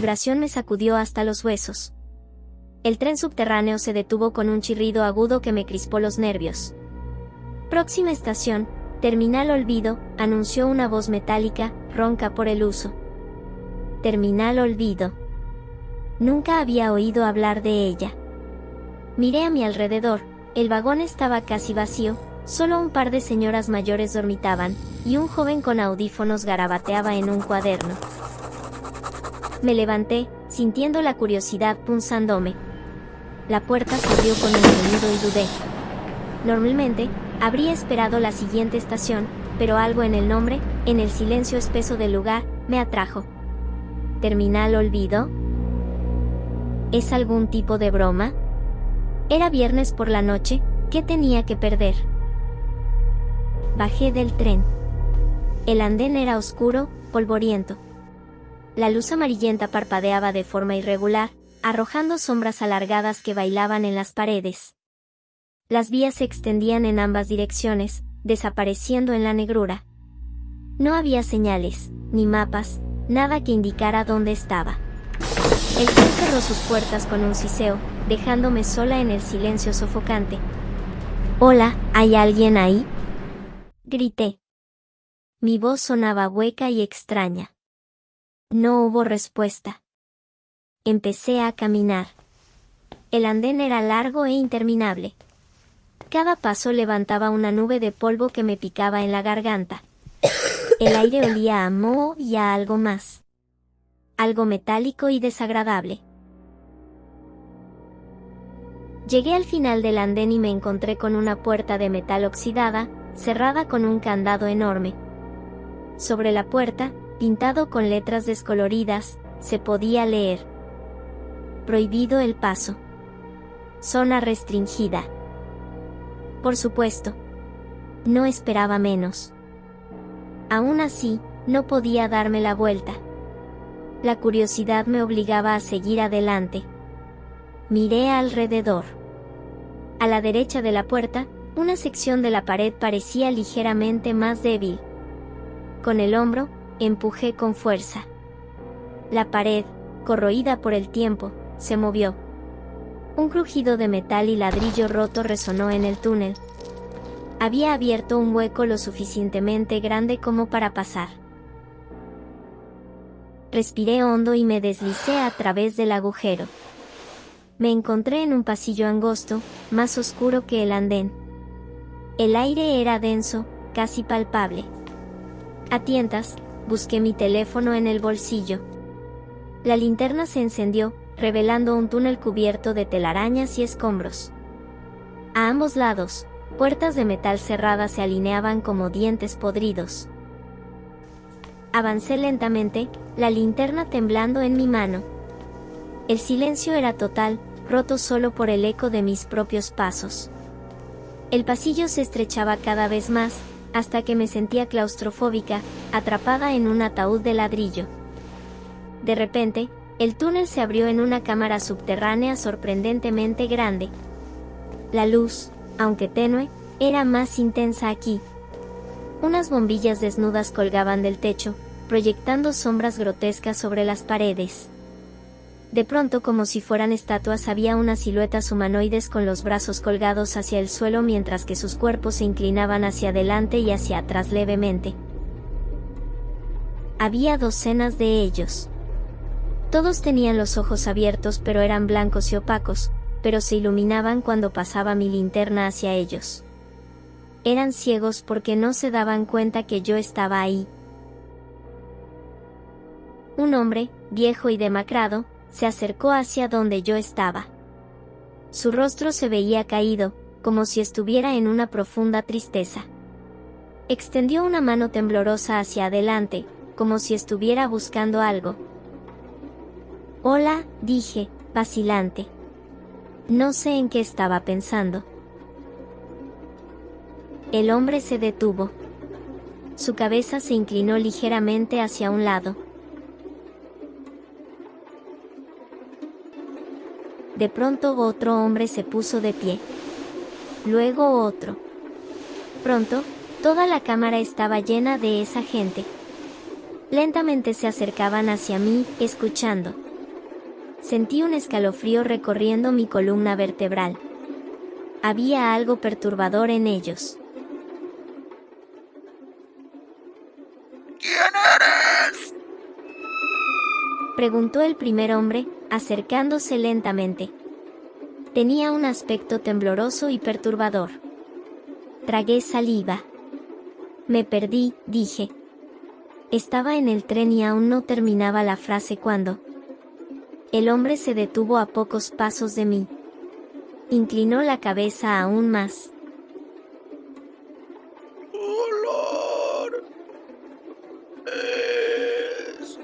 vibración me sacudió hasta los huesos. El tren subterráneo se detuvo con un chirrido agudo que me crispó los nervios. Próxima estación, Terminal Olvido, anunció una voz metálica, ronca por el uso. Terminal Olvido. Nunca había oído hablar de ella. Miré a mi alrededor, el vagón estaba casi vacío, solo un par de señoras mayores dormitaban, y un joven con audífonos garabateaba en un cuaderno. Me levanté, sintiendo la curiosidad punzándome. La puerta se abrió con un sonido y dudé. Normalmente, habría esperado la siguiente estación, pero algo en el nombre, en el silencio espeso del lugar, me atrajo. ¿Terminal Olvido? ¿Es algún tipo de broma? Era viernes por la noche, ¿qué tenía que perder? Bajé del tren. El andén era oscuro, polvoriento. La luz amarillenta parpadeaba de forma irregular, arrojando sombras alargadas que bailaban en las paredes. Las vías se extendían en ambas direcciones, desapareciendo en la negrura. No había señales, ni mapas, nada que indicara dónde estaba. El tren cerró sus puertas con un siseo, dejándome sola en el silencio sofocante. «Hola, ¿hay alguien ahí?», grité. Mi voz sonaba hueca y extraña. No hubo respuesta. Empecé a caminar. El andén era largo e interminable. Cada paso levantaba una nube de polvo que me picaba en la garganta. El aire olía a moho y a algo más. Algo metálico y desagradable. Llegué al final del andén y me encontré con una puerta de metal oxidada, cerrada con un candado enorme. Sobre la puerta, pintado con letras descoloridas, se podía leer: prohibido el paso. Zona restringida. Por supuesto. No esperaba menos. Aún así, no podía darme la vuelta. La curiosidad me obligaba a seguir adelante. Miré alrededor. A la derecha de la puerta, una sección de la pared parecía ligeramente más débil. Con el hombro, empujé con fuerza. La pared, corroída por el tiempo, se movió. Un crujido de metal y ladrillo roto resonó en el túnel. Había abierto un hueco lo suficientemente grande como para pasar. Respiré hondo y me deslicé a través del agujero. Me encontré en un pasillo angosto, más oscuro que el andén. El aire era denso, casi palpable. A tientas, busqué mi teléfono en el bolsillo. La linterna se encendió, revelando un túnel cubierto de telarañas y escombros. A ambos lados, puertas de metal cerradas se alineaban como dientes podridos. Avancé lentamente, la linterna temblando en mi mano. El silencio era total, roto solo por el eco de mis propios pasos. El pasillo se estrechaba cada vez más, hasta que me sentía claustrofóbica, atrapada en un ataúd de ladrillo. De repente, el túnel se abrió en una cámara subterránea sorprendentemente grande. La luz, aunque tenue, era más intensa aquí. Unas bombillas desnudas colgaban del techo, proyectando sombras grotescas sobre las paredes. De pronto, como si fueran estatuas, había unas siluetas humanoides con los brazos colgados hacia el suelo mientras que sus cuerpos se inclinaban hacia adelante y hacia atrás levemente. Había docenas de ellos. Todos tenían los ojos abiertos, pero eran blancos y opacos, pero se iluminaban cuando pasaba mi linterna hacia ellos. Eran ciegos porque no se daban cuenta que yo estaba ahí. Un hombre, viejo y demacrado, se acercó hacia donde yo estaba. Su rostro se veía caído, como si estuviera en una profunda tristeza. Extendió una mano temblorosa hacia adelante, como si estuviera buscando algo. «Hola», dije, vacilante. No sé en qué estaba pensando. El hombre se detuvo. Su cabeza se inclinó ligeramente hacia un lado. De pronto otro hombre se puso de pie. Luego otro. Pronto, toda la cámara estaba llena de esa gente. Lentamente se acercaban hacia mí, escuchando. Sentí un escalofrío recorriendo mi columna vertebral. Había algo perturbador en ellos. ¿Quién eres?, preguntó el primer hombre, acercándose lentamente. Tenía un aspecto tembloroso y perturbador. Tragué saliva. Me perdí, dije. Estaba en el tren y aún no terminaba la frase cuando el hombre se detuvo a pocos pasos de mí. Inclinó la cabeza aún más. olor es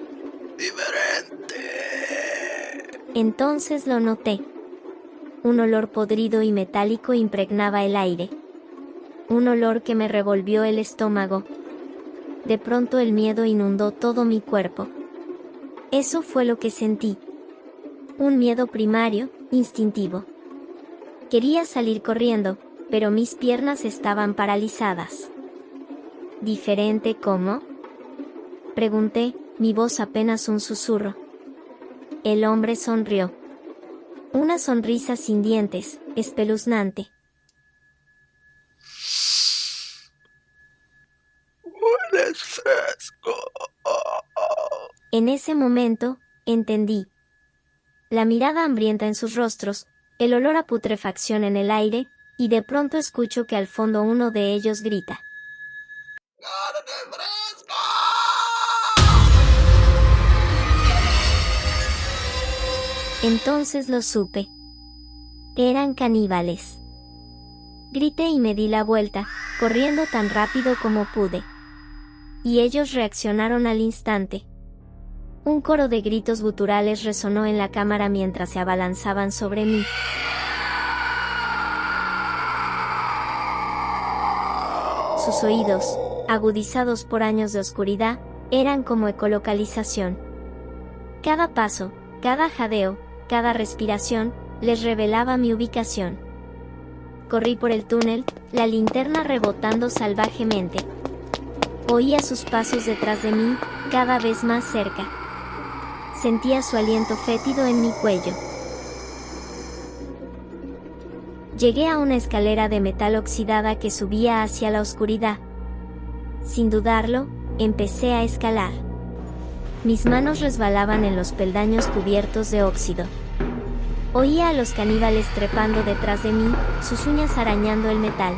diferente. Entonces lo noté. Un olor podrido y metálico impregnaba el aire. Un olor que me revolvió el estómago. De pronto el miedo inundó todo mi cuerpo. Eso fue lo que sentí. Un miedo primario, instintivo. Quería salir corriendo, pero mis piernas estaban paralizadas. ¿Diferente cómo?, pregunté, mi voz apenas un susurro. El hombre sonrió. Una sonrisa sin dientes, espeluznante. Hueles fresco. En ese momento, entendí. La mirada hambrienta en sus rostros, el olor a putrefacción en el aire, y de pronto escucho que al fondo uno de ellos grita. ¡Carne fresca! Entonces lo supe. Eran caníbales. Grité y me di la vuelta, corriendo tan rápido como pude. Y ellos reaccionaron al instante. Un coro de gritos guturales resonó en la cámara mientras se abalanzaban sobre mí. Sus oídos, agudizados por años de oscuridad, eran como ecolocalización. Cada paso, cada jadeo, cada respiración, les revelaba mi ubicación. Corrí por el túnel, la linterna rebotando salvajemente. Oía sus pasos detrás de mí, cada vez más cerca. Sentía su aliento fétido en mi cuello. Llegué a una escalera de metal oxidada que subía hacia la oscuridad. Sin dudarlo, empecé a escalar. Mis manos resbalaban en los peldaños cubiertos de óxido. Oía a los caníbales trepando detrás de mí, sus uñas arañando el metal.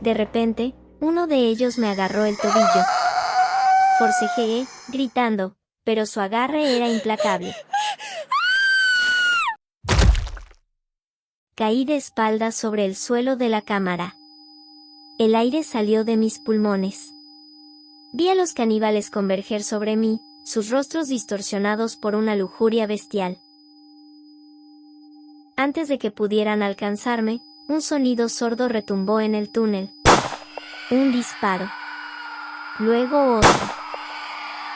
De repente, uno de ellos me agarró el tobillo. Forcejeé, gritando, pero su agarre era implacable. Caí de espaldas sobre el suelo de la cámara. El aire salió de mis pulmones. Vi a los caníbales converger sobre mí, sus rostros distorsionados por una lujuria bestial. Antes de que pudieran alcanzarme, un sonido sordo retumbó en el túnel. Un disparo. Luego otro.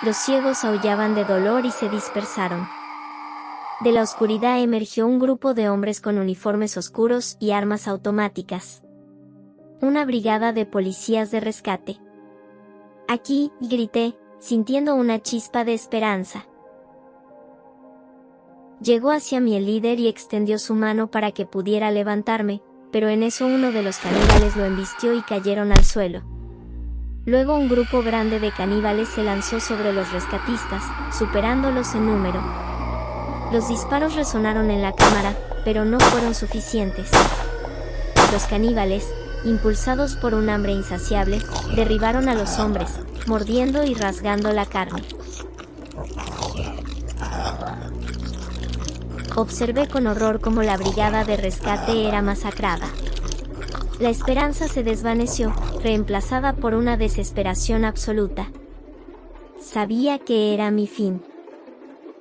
Los ciegos aullaban de dolor y se dispersaron. De la oscuridad emergió un grupo de hombres con uniformes oscuros y armas automáticas. Una brigada de policías de rescate. Aquí, grité, sintiendo una chispa de esperanza. Llegó hacia mí el líder y extendió su mano para que pudiera levantarme, pero en eso uno de los caníbales lo embistió y cayeron al suelo. Luego un grupo grande de caníbales se lanzó sobre los rescatistas, superándolos en número. Los disparos resonaron en la cámara, pero no fueron suficientes. Los caníbales, impulsados por un hambre insaciable, derribaron a los hombres, mordiendo y rasgando la carne. Observé con horror cómo la brigada de rescate era masacrada. La esperanza se desvaneció, reemplazada por una desesperación absoluta. Sabía que era mi fin.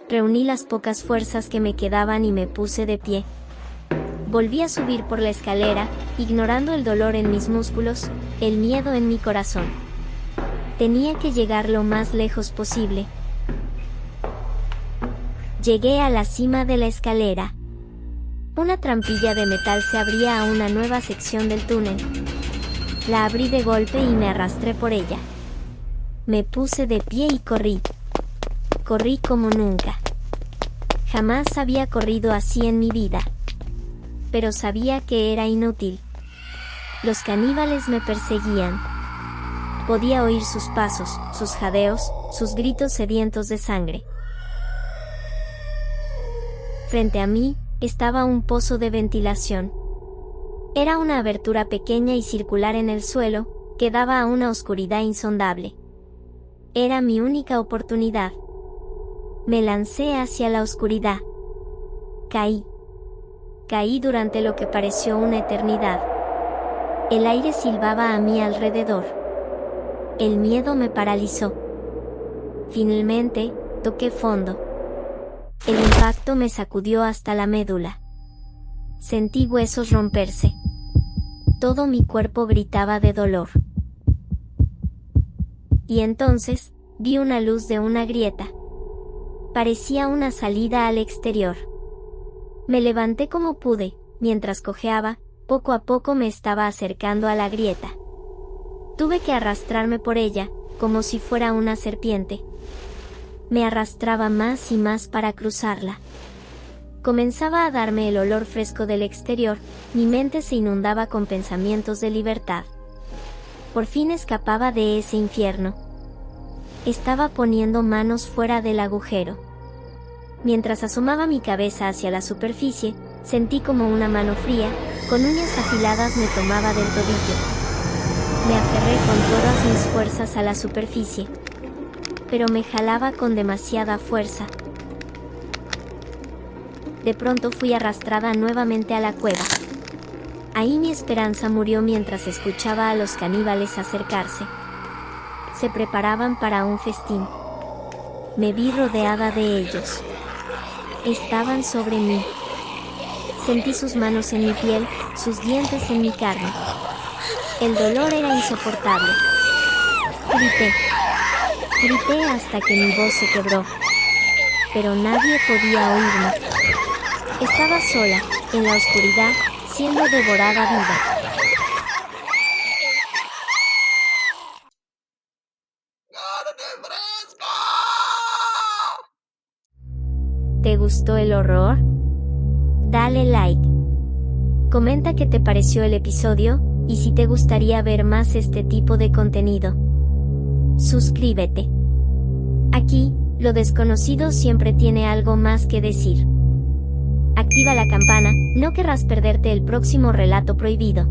Reuní las pocas fuerzas que me quedaban y me puse de pie. Volví a subir por la escalera, ignorando el dolor en mis músculos, el miedo en mi corazón. Tenía que llegar lo más lejos posible. Llegué a la cima de la escalera. Una trampilla de metal se abría a una nueva sección del túnel. La abrí de golpe y me arrastré por ella. Me puse de pie y corrí. Corrí como nunca. Jamás había corrido así en mi vida. Pero sabía que era inútil. Los caníbales me perseguían. Podía oír sus pasos, sus jadeos, sus gritos sedientos de sangre. Frente a mí, estaba un pozo de ventilación. Era una abertura pequeña y circular en el suelo, que daba a una oscuridad insondable. Era mi única oportunidad. Me lancé hacia la oscuridad. Caí. Caí durante lo que pareció una eternidad. El aire silbaba a mi alrededor. El miedo me paralizó. Finalmente, toqué fondo. El impacto me sacudió hasta la médula. Sentí huesos romperse. Todo mi cuerpo gritaba de dolor. Y entonces, vi una luz de una grieta. Parecía una salida al exterior. Me levanté como pude, mientras cojeaba, poco a poco me estaba acercando a la grieta. Tuve que arrastrarme por ella, como si fuera una serpiente. Me arrastraba más y más para cruzarla. Comenzaba a darme el olor fresco del exterior, mi mente se inundaba con pensamientos de libertad. Por fin escapaba de ese infierno. Estaba poniendo manos fuera del agujero. Mientras asomaba mi cabeza hacia la superficie, sentí como una mano fría, con uñas afiladas me tomaba del tobillo. Me aferré con todas mis fuerzas a la superficie. Pero me jalaba con demasiada fuerza. De pronto fui arrastrada nuevamente a la cueva. Ahí mi esperanza murió mientras escuchaba a los caníbales acercarse. Se preparaban para un festín. Me vi rodeada de ellos. Estaban sobre mí. Sentí sus manos en mi piel, sus dientes en mi carne. El dolor era insoportable. Grité hasta que mi voz se quebró. Pero nadie podía oírme. Estaba sola, en la oscuridad, siendo devorada viva. ¡Carne fresca! ¿Te gustó el horror? Dale like. Comenta qué te pareció el episodio, y si te gustaría ver más este tipo de contenido. Suscríbete. Aquí, lo desconocido siempre tiene algo más que decir. Activa la campana, no querrás perderte el próximo relato prohibido.